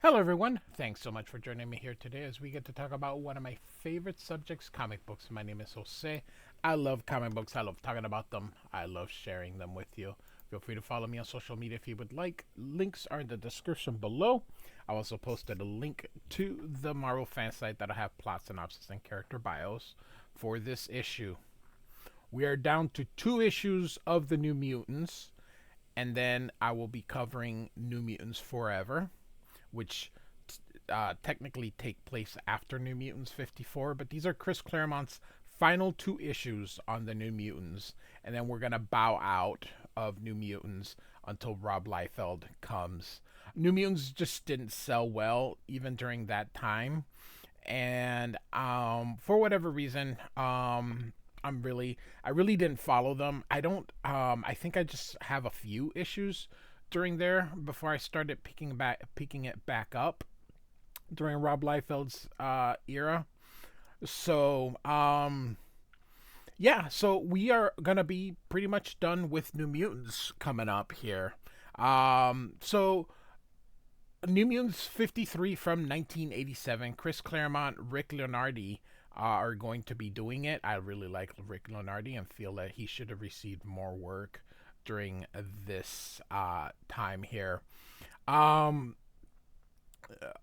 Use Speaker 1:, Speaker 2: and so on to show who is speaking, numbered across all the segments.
Speaker 1: Hello, everyone. Thanks so much for joining me here today as we get to talk about one of my favorite subjects, comic books. My name is Jose. I love comic books. I love talking about them. I love sharing them with you. Feel free to follow me on social media if you would like. Links are in the description below. I also posted a link to the Marvel fan site that'll have plot synopsis and character bios for this issue. We are down to 2 issues of the New Mutants, and then I will be covering New Mutants Forever, which technically take place after New Mutants 54, but these are Chris Claremont's final 2 issues on the New Mutants, and then we're gonna bow out of New Mutants until Rob Liefeld comes. New Mutants just didn't sell well even during that time, and for whatever reason, I really didn't follow them. I don't. I think I just have a few issues during there before I started picking it back up during Rob Liefeld's era. So yeah, so we are gonna be pretty much done with New Mutants coming up here. So New Mutants 53 from 1987. Chris Claremont, Rick Leonardi are going to be doing it. I really like Rick Leonardi and feel that he should have received more work during this time here. Um,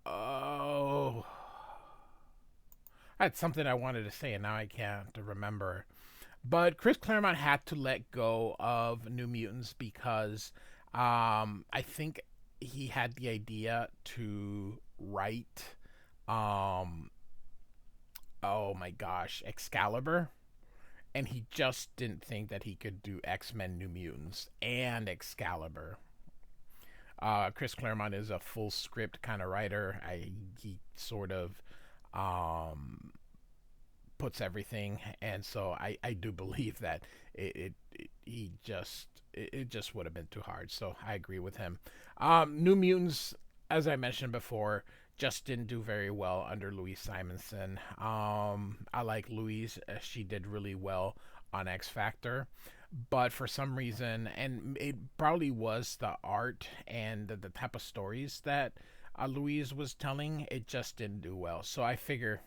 Speaker 1: oh, I had something I wanted to say and now I can't remember. But Chris Claremont had to let go of New Mutants because I think he had the idea to write, um, oh my gosh, Excalibur, and he just didn't think that he could do X-Men New Mutants and Excalibur. Chris Claremont is a full script kind of writer. He sort of um, puts everything, and so I do believe that it just would have been too hard. So I agree with him. New Mutants, as I mentioned before, just didn't do very well under Louise Simonson. I like Louise; she did really well on X Factor, but for some reason, and it probably was the art and the type of stories that Louise was telling, it just didn't do well. So I figure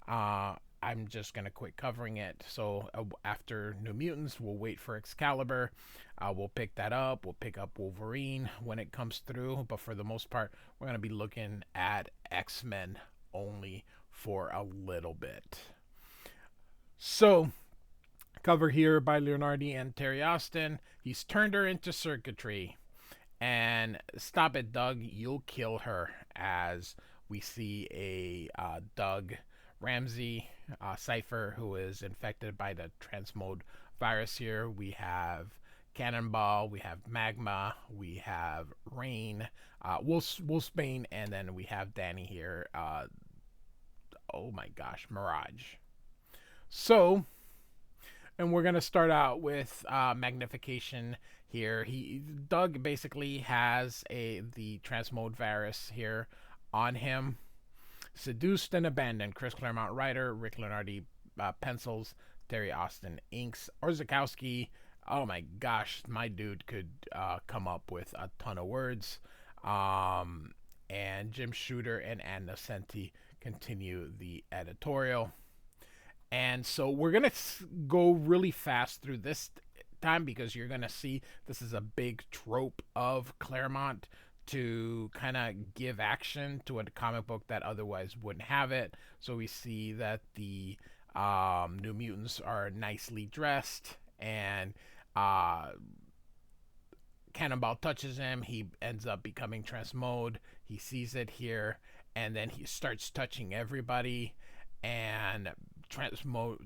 Speaker 1: I'm just gonna quit covering it. So after New Mutants, we'll wait for Excalibur. We'll pick that up. We'll pick up Wolverine when it comes through. But for the most part, we're gonna be looking at X-Men only for a little bit. So cover here by Leonardi and Terry Austin. He's turned her into circuitry. And stop it, Doug. You'll kill her. As we see a Doug Ramsey Cypher who is infected by the transmode virus here. We have Cannonball, we have Magma, we have Rain, Wolfsbane, and then we have Danny here. Oh my gosh, Mirage. So, and we're gonna start out with Magnification here. Doug basically has the transmode virus here on him. Seduced and Abandoned. Chris Claremont writer, Rick Leonardi pencils, Terry Austin inks. Orzakowski, oh my gosh, my dude could come up with a ton of words. And Jim Shooter and Ann Nocenti continue the editorial. And so we're going to go really fast through this time because you're going to see this is a big trope of Claremont to kind of give action to a comic book that otherwise wouldn't have it. So we see that the New Mutants are nicely dressed, and Cannonball touches him. He ends up becoming transmode. He sees it here, and then he starts touching everybody, and transmode,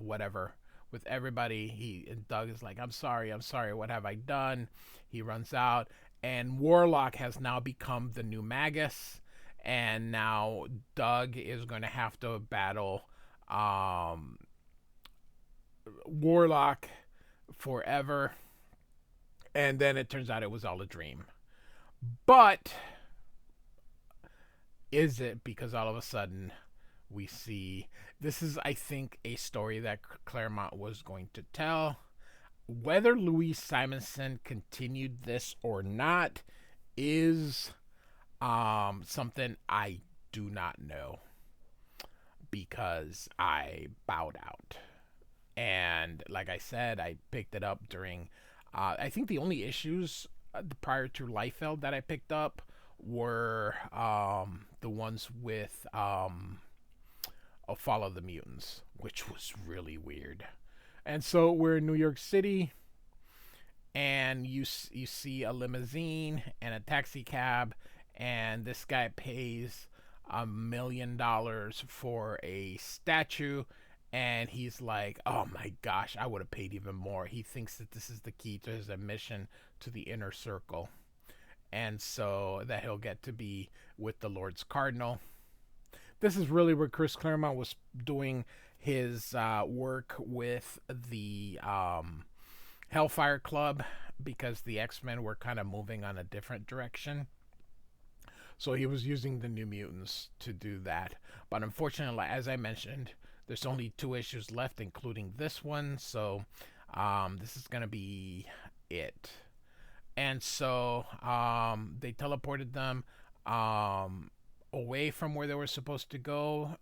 Speaker 1: whatever. With everybody, Doug is like, I'm sorry, what have I done? He runs out, and Warlock has now become the new Magus, and now Doug is going to have to battle Warlock forever, and then it turns out it was all a dream. But is it? Because all of a sudden we see this is, I think, a story that Claremont was going to tell. Whether Louise Simonson continued this or not is Something I do not know because I bowed out. And like I said, I picked it up during. I think the only issues prior to Liefeld that I picked up were the ones with Follow the Mutants, which was really weird. And so we're in New York City, and you see a limousine and a taxi cab, and this guy pays $1 million for a statue, and he's like, oh my gosh, I would have paid even more. He thinks that this is the key to his admission to the inner circle, and so that he'll get to be with the Lord's Cardinal. This is really where Chris Claremont was doing his work with the Hellfire Club, because the X-Men were kind of moving on a different direction. So he was using the New Mutants to do that. But unfortunately, as I mentioned, there's only 2 issues left, including this one. So this is going to be it. And so they teleported them away from where they were supposed to go.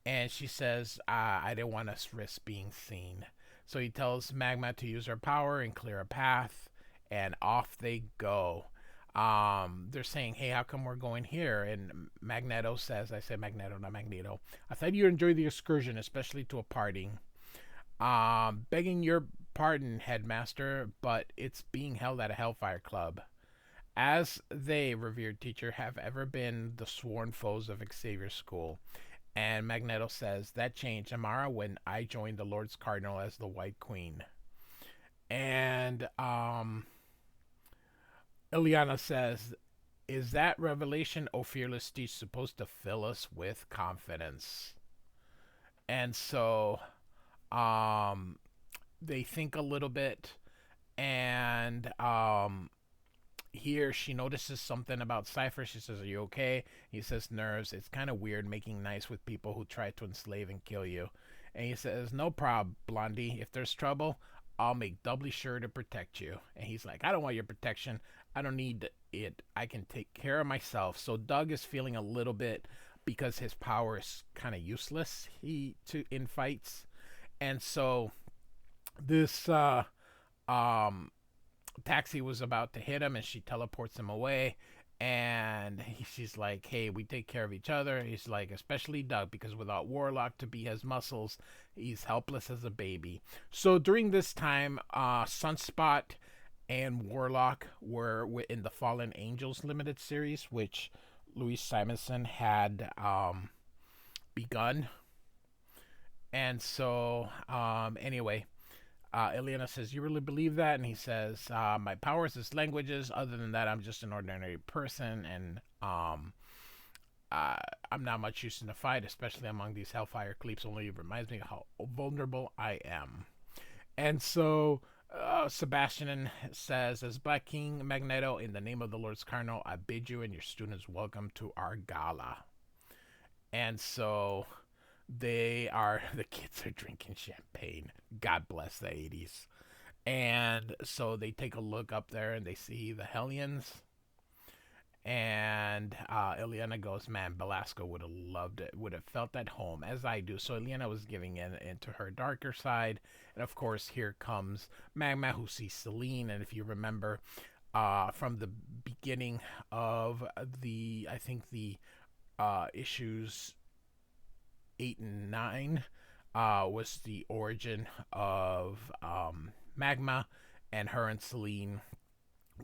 Speaker 1: And she says, I didn't want to risk being seen. So he tells Magma to use her power and clear a path, and off they go. They're saying, hey, how come we're going here? And Magneto says, I said Magneto, not Magneto. I thought you enjoyed the excursion, especially to a party. Begging your pardon, headmaster, but it's being held at a Hellfire Club. As they, revered teacher, have ever been the sworn foes of Xavier's school. And Magneto says, that changed, Amara, when I joined the Lord's Cardinal as the White Queen. And Ileana says, is that revelation, O fearless Stitch, supposed to fill us with confidence? And so they think a little bit, and here she notices something about Cypher. She says, are you okay? He says, nerves. It's kind of weird making nice with people who try to enslave and kill you. And he says, no problem, Blondie. If there's trouble, I'll make doubly sure to protect you. And he's like, I don't want your protection. I don't need it. I can take care of myself. So Doug is feeling a little bit, because his power is kind of useless in fights. And so this taxi was about to hit him, and she teleports him away. And she's like, hey, we take care of each other. He's like, especially Doug, because without Warlock to be his muscles, he's helpless as a baby. So during this time, Sunspot and Warlock were in the Fallen Angels limited series, which Louise Simonson had begun. And so, anyway, Ileana says, you really believe that? And he says, my powers is languages. Other than that, I'm just an ordinary person, and I'm not much use in the fight, especially among these Hellfire Creeps. Only it reminds me of how vulnerable I am. And so Sebastian says, as Black King Magneto, in the name of the Lord's Cardinal, I bid you and your students welcome to our gala. And so the kids are drinking champagne. God bless the 80s. And so they take a look up there and they see the Hellions. And Ileana goes, man, Belasco would have loved it, would have felt at home, as I do. So Ileana was giving into her darker side. And of course, here comes Magma, who sees Selene. And if you remember from the beginning of I think the issues 8 and 9 was the origin of Magma, and her and Selene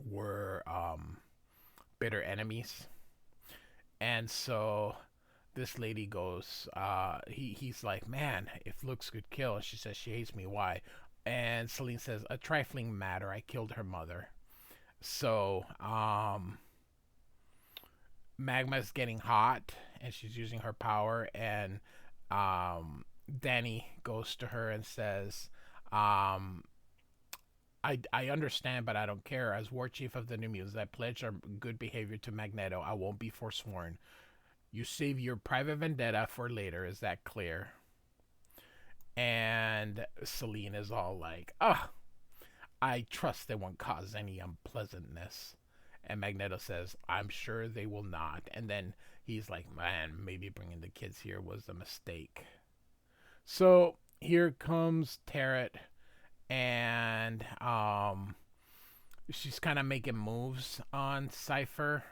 Speaker 1: were bitter enemies. And so this lady goes, he's like, man, if looks could kill. And she says she hates me. Why? And Selene says, a trifling matter. I killed her mother. So Magma's getting hot, and she's using her power, and Danny goes to her and says, I understand, but I don't care. As war chief of the New Mutants, I pledge our good behavior to Magneto. I won't be forsworn. You save your private vendetta for later. Is that clear? And Selene is all like, I trust they won't cause any unpleasantness. And Magneto says, I'm sure they will not. And then he's like, man, maybe bringing the kids here was a mistake. So here comes Tarot, and she's kind of making moves on Cypher,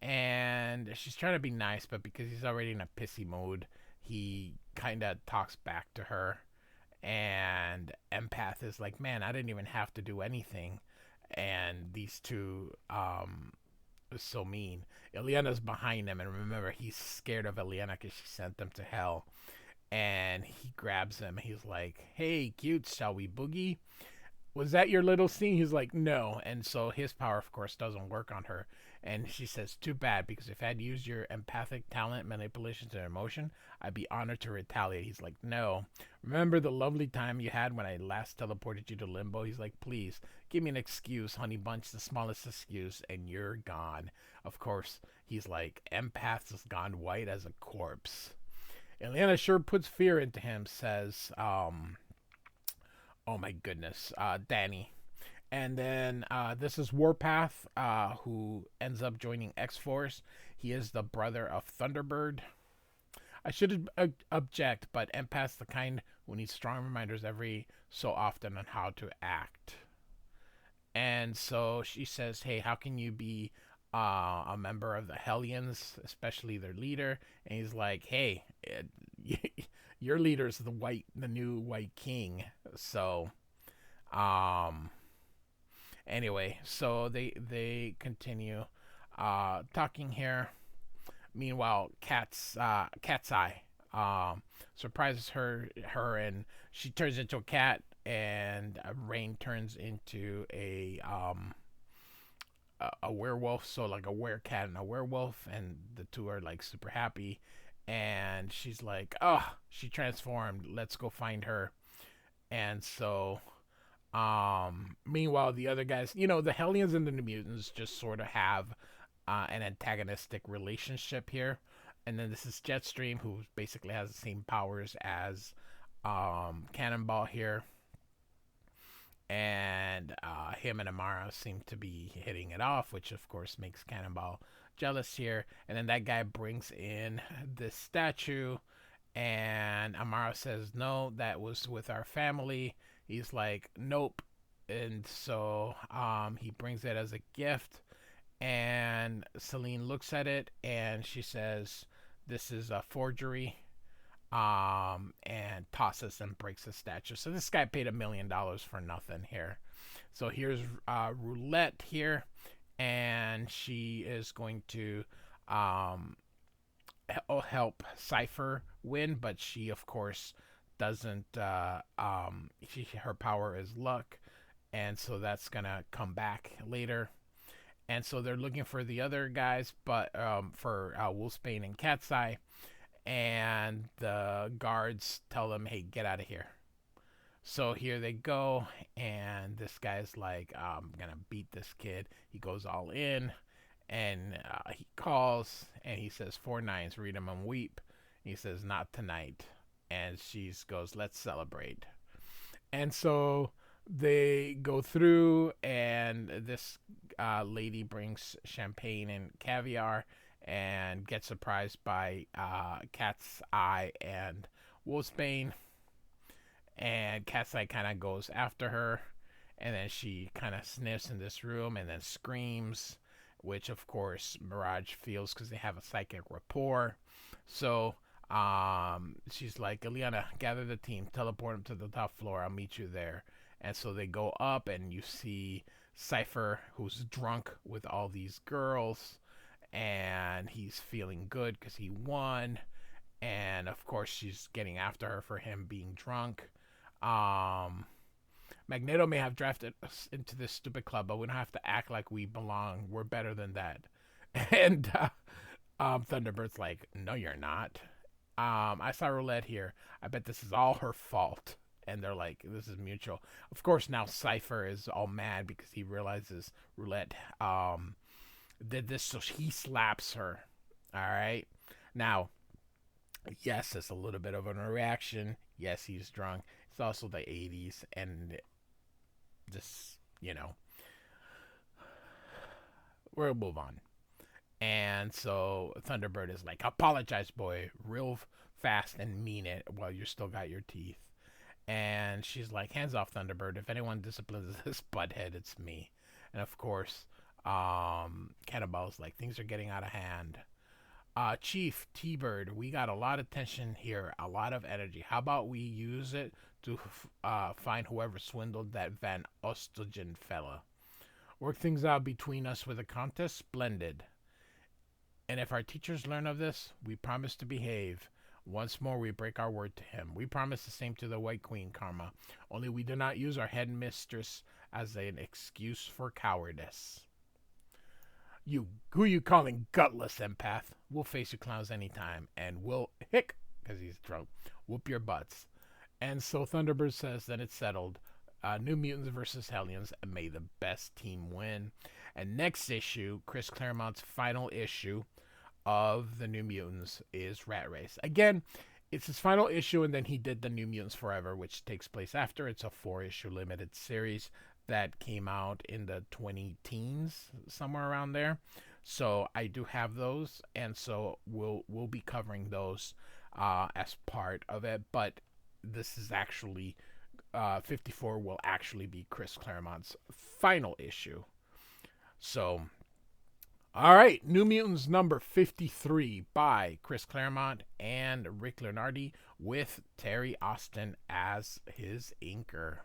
Speaker 1: and she's trying to be nice, but because he's already in a pissy mood, he kind of talks back to her. And Empath is like, man, I didn't even have to do anything. And these two is so mean. Ileana's behind him, and remember, he's scared of Ileana because she sent them to hell. And he grabs him. He's like, hey, cute, shall we boogie? Was that your little scene? He's like, no. And so his power, of course, doesn't work on her. And she says, too bad, because if I'd used your empathic talent, manipulation to emotion, I'd be honored to retaliate. He's like, no. Remember the lovely time you had when I last teleported you to Limbo? He's like, please, give me an excuse, honey bunch, the smallest excuse, and you're gone. Of course, he's like, empath has gone white as a corpse. Atlanta sure puts fear into him, says, oh my goodness, Danny. And then this is Warpath, who ends up joining X Force. He is the brother of Thunderbird. I should object, but Empath's the kind who needs strong reminders every so often on how to act. And so she says, hey, how can you be a member of the Hellions, especially their leader? And he's like, hey, your leader's the new White King. So, anyway, so they continue talking here. Meanwhile, Cat's Eye surprises her, and she turns into a cat, and Rain turns into a werewolf. So like a werecat and a werewolf, and the two are like super happy. And she's like, oh, she transformed. Let's go find her. And so meanwhile, the other guys, the Hellions and the New Mutants just sort of have an antagonistic relationship here. And then this is Jetstream, who basically has the same powers as Cannonball here. And him and Amara seem to be hitting it off, which of course makes Cannonball jealous here. And then that guy brings in this statue, and Amara says, no, that was with our family. He's like, nope. And so he brings it as a gift, and Selene looks at it, and she says, this is a forgery, and tosses and breaks the statue. So this guy paid $1 million for nothing here. So here's Roulette here, and she is going to help Cypher win, but she of course doesn't. Her power is luck, and so that's gonna come back later. And so they're looking for the other guys, but for Wolfsbane and Cat's Eye, and the guards tell them, hey, get out of here. So here they go, and this guy's like, I'm gonna beat this kid. He goes all in, and he calls, and he says, 4 nines, read them and weep. He says, not tonight. And she goes, let's celebrate. And so they go through, and this lady brings champagne and caviar, and gets surprised by Cat's Eye and Wolfsbane. And Cat's Eye kind of goes after her, and then she kind of sniffs in this room and then screams, which of course Mirage feels because they have a psychic rapport. So she's like, Ileana, gather the team, teleport them to the top floor, I'll meet you there. And so they go up, and you see Cypher, who's drunk with all these girls, and he's feeling good because he won. And of course she's getting after her for him being drunk. Magneto may have drafted us into this stupid club, but we don't have to act like we belong. We're better than that. And Thunderbird's like, no, you're not. I saw Roulette here. I bet this is all her fault. And they're like, this is mutual. Of course, now Cypher is all mad because he realizes Roulette did this, so he slaps her. All right. Now, yes, it's a little bit of a reaction. Yes, he's drunk. It's also the 80s, and just, We'll move on. And so Thunderbird is like, apologize, boy, real fast and mean it while you still got your teeth. And she's like, hands off, Thunderbird. If anyone disciplines this butthead, it's me. And of course, Cannonball's like, things are getting out of hand. Chief T-Bird, we got a lot of tension here, a lot of energy. How about we use it to find whoever swindled that Van Ostogen fella? Work things out between us with a contest? Splendid. And if our teachers learn of this, we promise to behave. Once more, we break our word to him. We promise the same to the White Queen, Karma. Only we do not use our headmistress as an excuse for cowardice. Who you calling gutless, empath? We'll face you clowns anytime, and we'll because he's drunk, whoop your butts. And so Thunderbird says that it's settled. New Mutants versus Hellions, and may the best team win. And next issue, Chris Claremont's final issue of the New Mutants is Rat Race. Again, it's his final issue, and then he did the New Mutants Forever, which takes place after. It's a 4-issue limited series that came out in the 20-teens, somewhere around there. So I do have those, and so we'll be covering those as part of it. But this is actually 54 will actually be Chris Claremont's final issue. So, all right, New Mutants number 53 by Chris Claremont and Rick Leonardi with Terry Austin as his inker.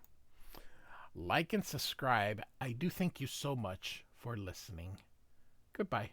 Speaker 1: Like and subscribe. I do thank you so much for listening. Goodbye.